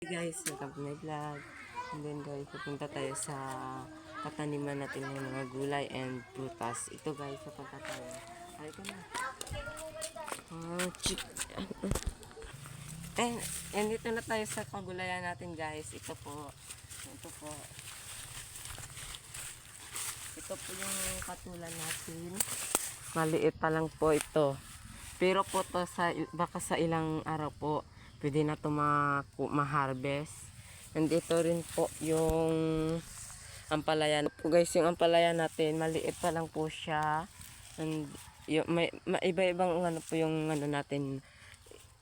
Guys, welcome to my vlog. And then guys, pupunta tayo sa kataniman natin ng mga gulay and prutas. Ito guys, pupunta tayo. Halika na. And dito na tayo sa pagulayan natin guys. Ito po. Ito po yung katulan natin. Maliit pa lang po ito. Pero po to baka sa ilang araw po pwede na ito ma-harvest. Nandito rin po yung ampalaya po guys. Yung ampalaya natin, maliit pa lang po siya. And may iba-ibang ano po yung ano natin.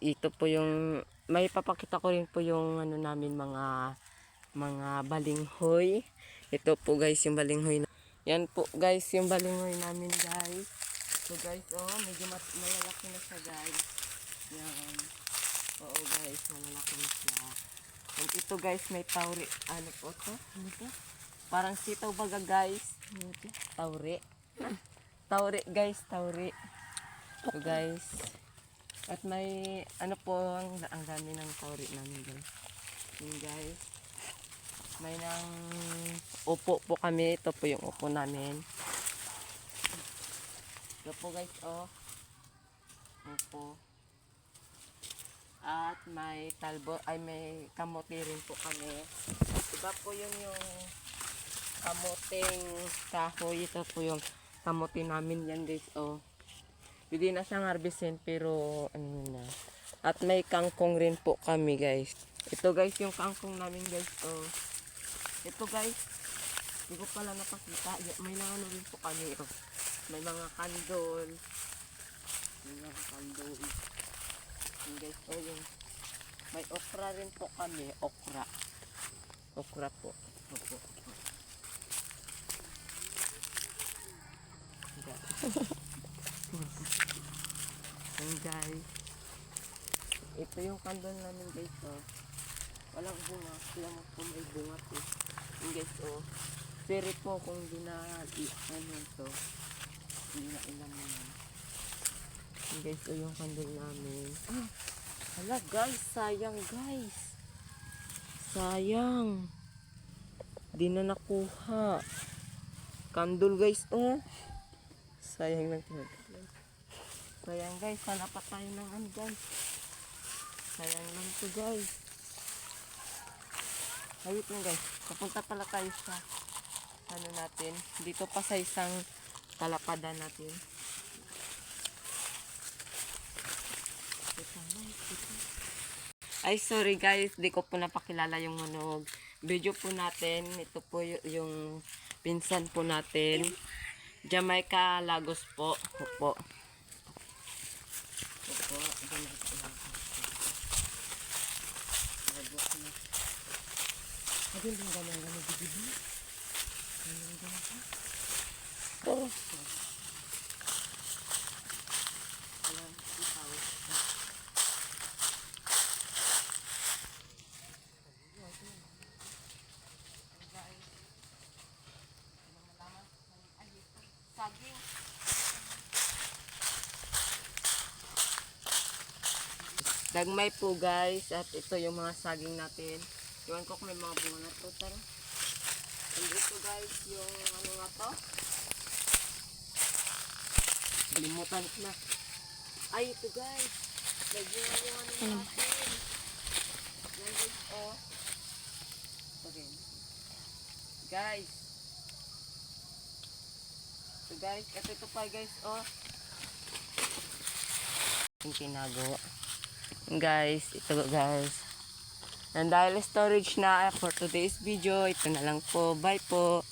Ito po yung, may papakita ko rin po yung ano namin mga balinghoy. Ito po guys yung balinghoy. Yan po guys yung balinghoy namin guys. So guys, medyo malalaki na siya guys. Yan. Oo guys, malalaki na siya. And ito guys, may tauri. Ano po to? Ano to? Parang sitaw baga guys. Ano to? Tauri. Tauri guys, tauri. So guys. At may ano po, ang dami ng tauri namin guys. Yan guys. May nang upo po kami. Ito po yung upo namin. Ito po guys, upo. At may may kamote rin po kami. Iba po yung kamoting kahoy. Ito po yung kamote namin yan guys, Pwede na siyang harvestin pero ano na. At may kangkong rin po kami guys. Ito guys yung kangkong namin guys, Ito guys, hindi ko pala napakita. May ano rin po kami, May mga kandol. Yung guys, yung may okra rin po kami, okra po. Opo. And guys, ito yung kandol namin guys, walang bunga, sila mo po may bunga po. Yung guys, pero po kung hindi na hindi na ilan naman. Yung guys, yung kandol namin. Hala guys, sayang guys. Sayang. Di na nakuha. Kandol guys, Sayang lang ito. Sayang guys, sana pa tayo ng ano guys. Sayang lang ito guys. Hayop lang guys. Papunta pala tayo sa ano natin. Dito pa sa isang talapadan natin. Ay sorry guys, di ko po napakilala yung video po natin. Ito po yung pinsan po natin. Jamaica Lagos po. Opo. Dagmay po guys, at ito yung mga saging natin. Iwan ko kung may mga bunga na ito. And ito guys, yung ano nga to? Kalimutan ko na. Ay, ito guys. May bunga yung ano natin. Yan guys, Okay. Guys. So guys, ito pa guys, Yung tinago. Guys, ito guys. And dahil storage na for today's video, ito na lang po. Bye po.